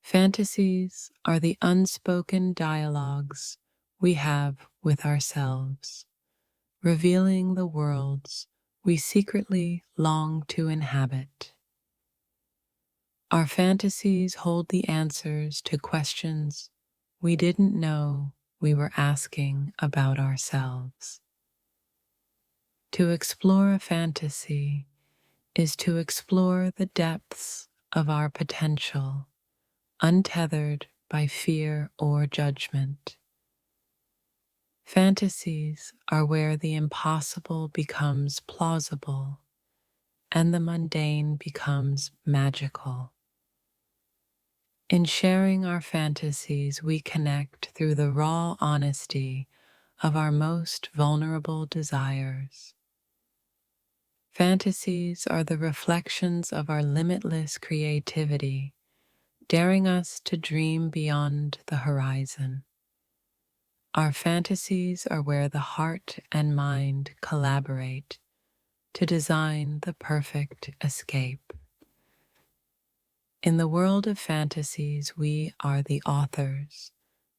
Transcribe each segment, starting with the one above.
Fantasies are the unspoken dialogues we have with ourselves, revealing the worlds we secretly long to inhabit. Our fantasies hold the answers to questions we didn't know we were asking about ourselves. To explore a fantasy is to explore the depths of our potential, untethered by fear or judgment. Fantasies are where the impossible becomes plausible and the mundane becomes magical. In sharing our fantasies, we connect through the raw honesty of our most vulnerable desires. Fantasies are the reflections of our limitless creativity, daring us to dream beyond the horizon. Our fantasies are where the heart and mind collaborate to design the perfect escape. In the world of fantasies, we are the authors,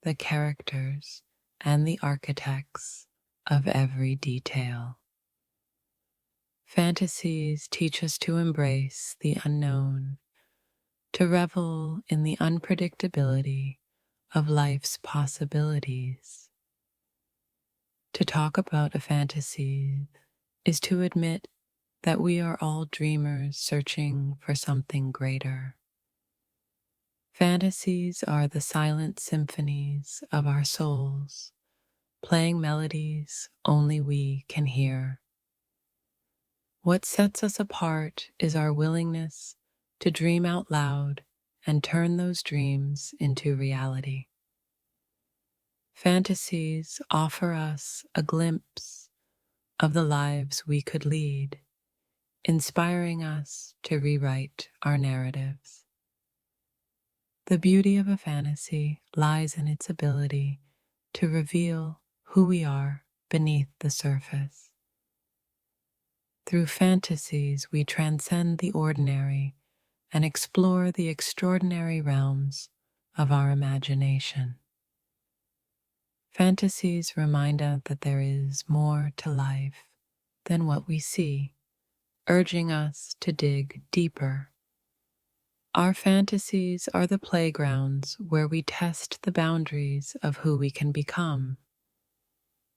the characters, and the architects of every detail. Fantasies teach us to embrace the unknown, to revel in the unpredictability of life's possibilities. To talk about a fantasy is to admit that we are all dreamers searching for something greater. Fantasies are the silent symphonies of our souls, playing melodies only we can hear. What sets us apart is our willingness to dream out loud and turn those dreams into reality. Fantasies offer us a glimpse of the lives we could lead, inspiring us to rewrite our narratives. The beauty of a fantasy lies in its ability to reveal who we are beneath the surface. Through fantasies, we transcend the ordinary and explore the extraordinary realms of our imagination. Fantasies remind us that there is more to life than what we see, urging us to dig deeper. Our fantasies are the playgrounds where we test the boundaries of who we can become.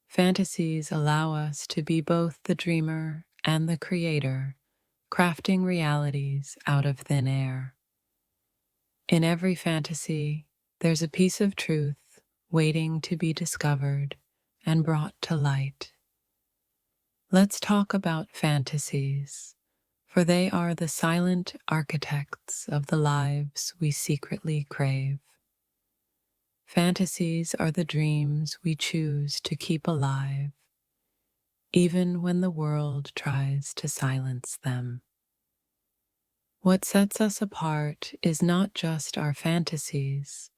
Fantasies allow us to be both the dreamer and the creator, crafting realities out of thin air. In every fantasy, there's a piece of truth waiting to be discovered and brought to light. Let's talk about fantasies, for they are the silent architects of the lives we secretly crave. Fantasies are the dreams we choose to keep alive, even when the world tries to silence them. What sets us apart is not just our fantasies,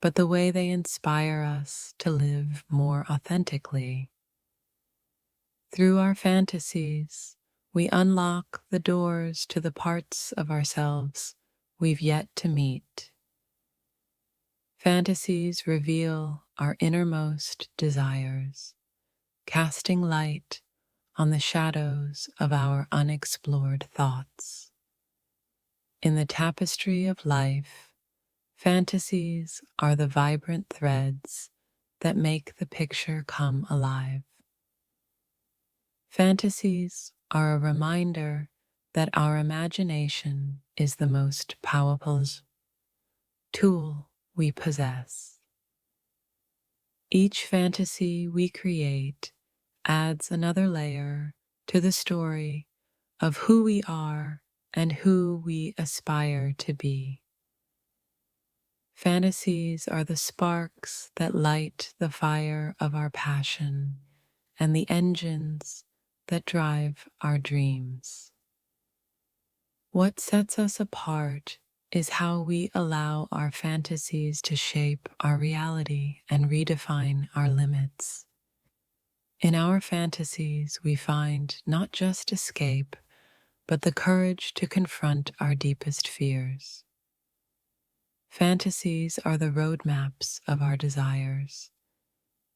but the way they inspire us to live more authentically. Through our fantasies, we unlock the doors to the parts of ourselves we've yet to meet. Fantasies reveal our innermost desires, casting light on the shadows of our unexplored thoughts. In the tapestry of life, fantasies are the vibrant threads that make the picture come alive. Fantasies are a reminder that our imagination is the most powerful tool we possess. Each fantasy we create adds another layer to the story of who we are and who we aspire to be. Fantasies are the sparks that light the fire of our passion and the engines that drive our dreams. What sets us apart is how we allow our fantasies to shape our reality and redefine our limits. In our fantasies, we find not just escape, but the courage to confront our deepest fears. Fantasies are the roadmaps of our desires,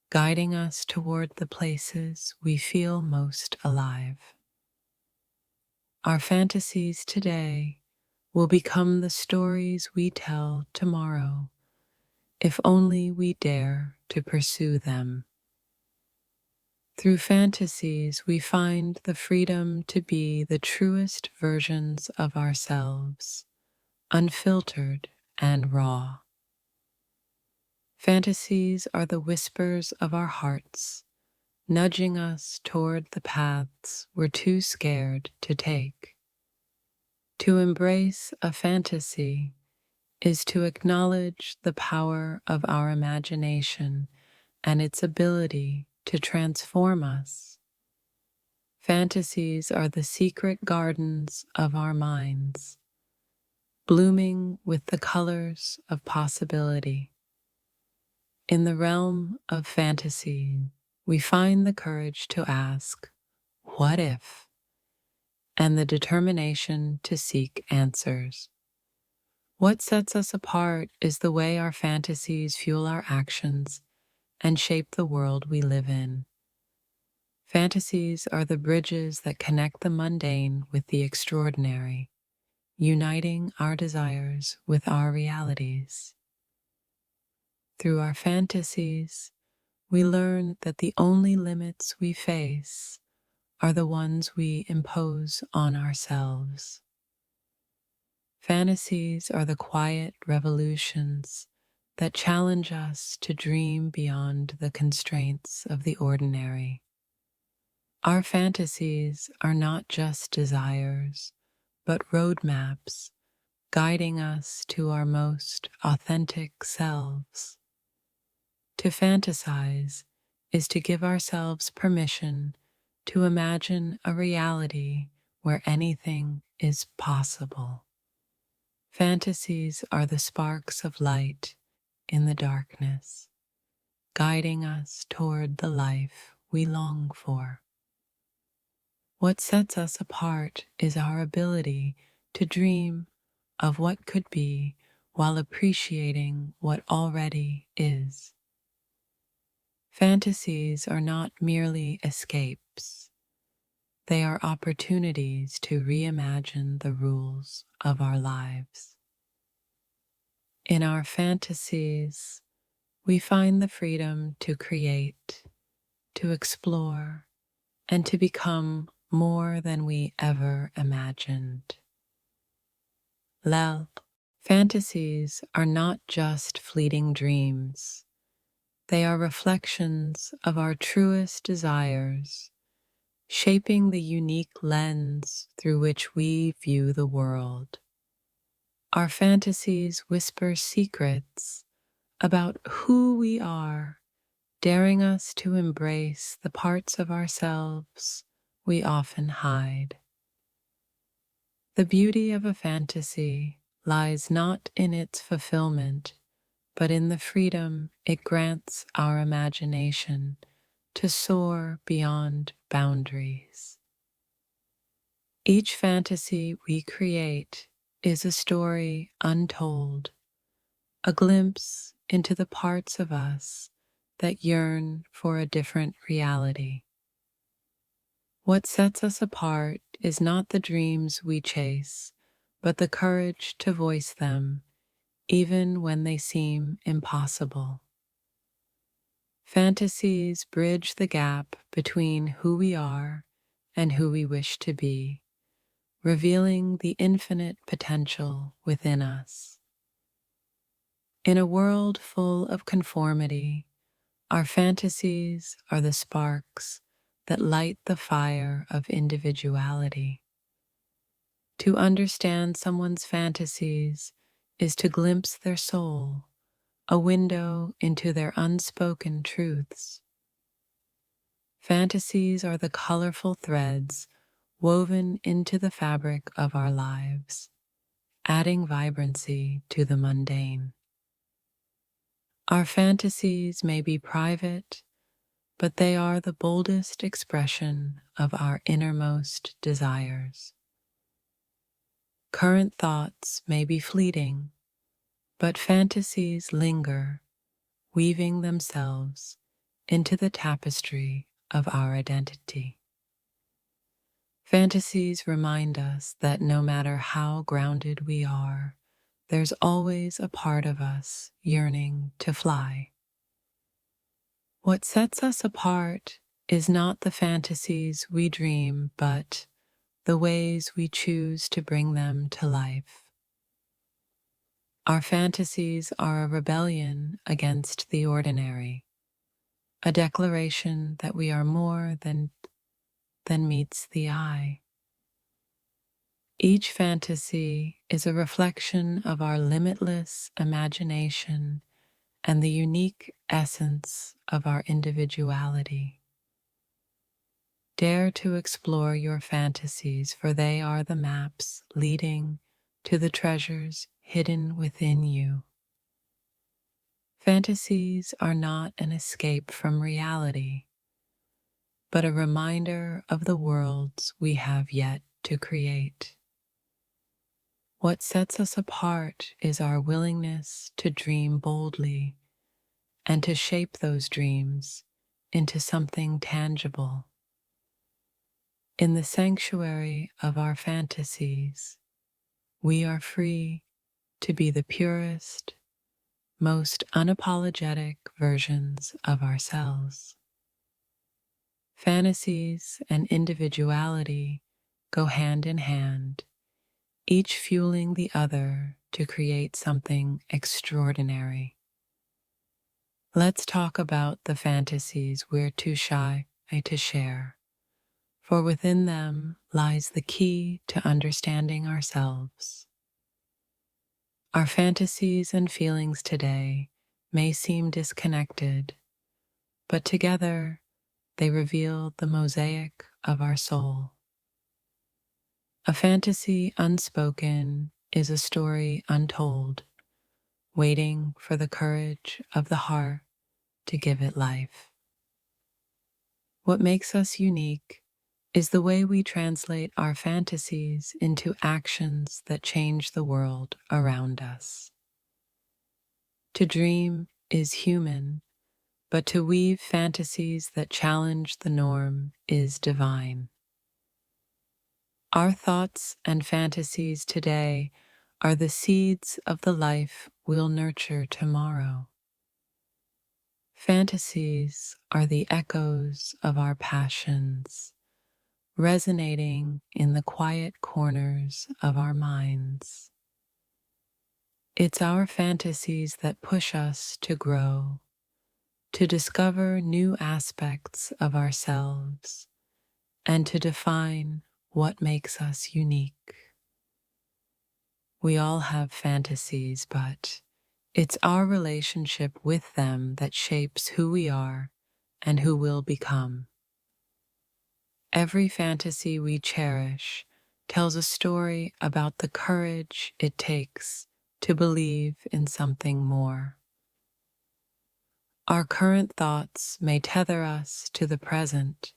guiding us toward the places we feel most alive. Our fantasies today will become the stories we tell tomorrow, if only we dare to pursue them. Through fantasies, we find the freedom to be the truest versions of ourselves, unfiltered and raw. Fantasies are the whispers of our hearts, nudging us toward the paths we're too scared to take. To embrace a fantasy is to acknowledge the power of our imagination and its ability to transform us. Fantasies are the secret gardens of our minds, blooming with the colors of possibility. In the realm of fantasy, we find the courage to ask, "What if?" and the determination to seek answers. What sets us apart is the way our fantasies fuel our actions and shape the world we live in. Fantasies are the bridges that connect the mundane with the extraordinary, uniting our desires with our realities. Through our fantasies, we learn that the only limits we face are the ones we impose on ourselves. Fantasies are the quiet revolutions that challenge us to dream beyond the constraints of the ordinary. Our fantasies are not just desires, but roadmaps guiding us to our most authentic selves. To fantasize is to give ourselves permission to imagine a reality where anything is possible. Fantasies are the sparks of light in the darkness, guiding us toward the life we long for. What sets us apart is our ability to dream of what could be while appreciating what already is. Fantasies are not merely escapes. They are opportunities to reimagine the rules of our lives. In our fantasies, we find the freedom to create, to explore, and to become more than we ever imagined. Fantasies are not just fleeting dreams. They are reflections of our truest desires, shaping the unique lens through which we view the world. Our fantasies whisper secrets about who we are, daring us to embrace the parts of ourselves we often hide. The beauty of a fantasy lies not in its fulfillment, but in the freedom it grants our imagination to soar beyond boundaries. Each fantasy we create is a story untold, a glimpse into the parts of us that yearn for a different reality. What sets us apart is not the dreams we chase, but the courage to voice them, even when they seem impossible. Fantasies bridge the gap between who we are and who we wish to be, revealing the infinite potential within us. In a world full of conformity, our fantasies are the sparks that light the fire of individuality. To understand someone's fantasies is to glimpse their soul, a window into their unspoken truths. Fantasies are the colorful threads woven into the fabric of our lives, adding vibrancy to the mundane. Our fantasies may be private, but they are the boldest expression of our innermost desires. Current thoughts may be fleeting, But fantasies linger, weaving themselves into the tapestry of our identity. Fantasies remind us that no matter how grounded we are, there's always a part of us yearning to fly. What sets us apart is not the fantasies we dream, but the ways we choose to bring them to life. Our fantasies are a rebellion against the ordinary, a declaration that we are more than meets the eye. Each fantasy is a reflection of our limitless imagination and the unique essence of our individuality. Dare to explore your fantasies, for they are the maps leading to the treasures hidden within you. Fantasies are not an escape from reality, but a reminder of the worlds we have yet to create. What sets us apart is our willingness to dream boldly and to shape those dreams into something tangible. In the sanctuary of our fantasies, we are free to be the purest, most unapologetic versions of ourselves. Fantasies and individuality go hand in hand, each fueling the other to create something extraordinary. Let's talk about the fantasies we're too shy to share, for within them lies the key to understanding ourselves. Our fantasies and feelings today may seem disconnected, but together they reveal the mosaic of our soul. A fantasy unspoken is a story untold, waiting for the courage of the heart to give it life. What makes us unique is the way we translate our fantasies into actions that change the world around us. To dream is human, but to weave fantasies that challenge the norm is divine. Our thoughts and fantasies today are the seeds of the life we'll nurture tomorrow. Fantasies are the echoes of our passions, resonating in the quiet corners of our minds. It's our fantasies that push us to grow, to discover new aspects of ourselves, and to define what makes us unique. We all have fantasies, but it's our relationship with them that shapes who we are and who we'll become. Every fantasy we cherish tells a story about the courage it takes to believe in something more. Our current thoughts may tether us to the present,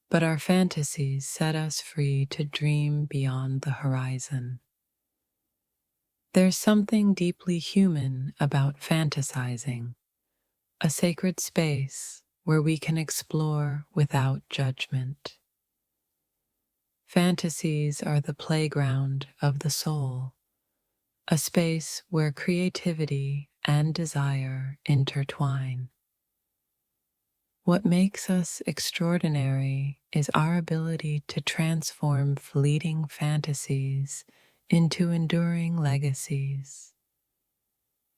but our fantasies set us free to dream beyond the horizon. There's something deeply human about fantasizing, a sacred space where we can explore without judgment. Fantasies are the playground of the soul, a space where creativity and desire intertwine. What makes us extraordinary is our ability to transform fleeting fantasies into enduring legacies.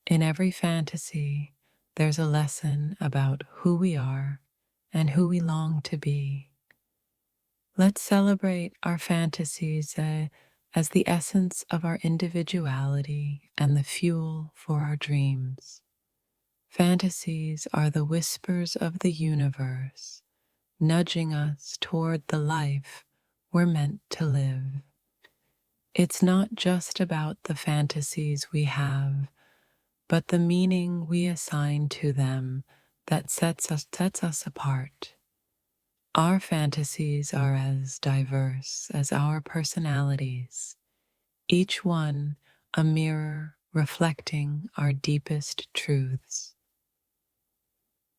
In every fantasy, there's a lesson about who we are and who we long to be. Let's celebrate our fantasies as the essence of our individuality and the fuel for our dreams. Fantasies are the whispers of the universe, nudging us toward the life we're meant to live. It's not just about the fantasies we have, but the meaning we assign to them that sets us apart. Our fantasies are as diverse as our personalities, each one a mirror reflecting our deepest truths.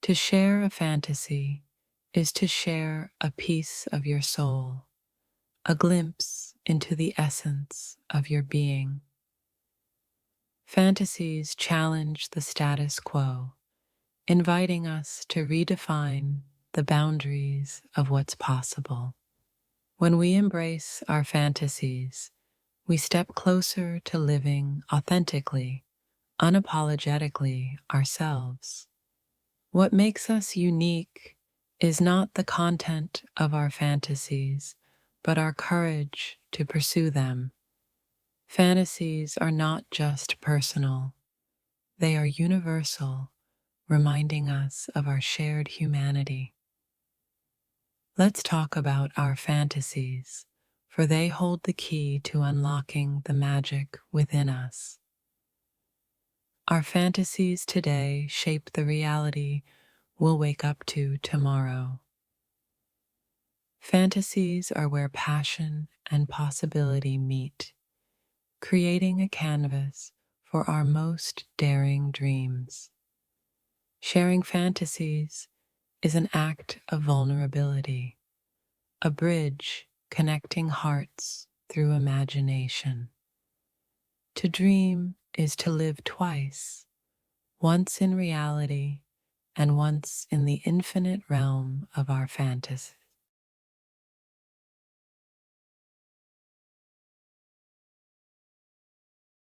To share a fantasy is to share a piece of your soul, a glimpse into the essence of your being. Fantasies challenge the status quo, inviting us to redefine the boundaries of what's possible. When we embrace our fantasies, we step closer to living authentically, unapologetically ourselves. What makes us unique is not the content of our fantasies, but our courage to pursue them. Fantasies are not just personal, they are universal, reminding us of our shared humanity. Let's talk about our fantasies, for they hold the key to unlocking the magic within us. Our fantasies today shape the reality we'll wake up to tomorrow. Fantasies are where passion and possibility meet, creating a canvas for our most daring dreams. Sharing fantasies is an act of vulnerability, a bridge connecting hearts through imagination. To dream is to live twice, once in reality and once in the infinite realm of our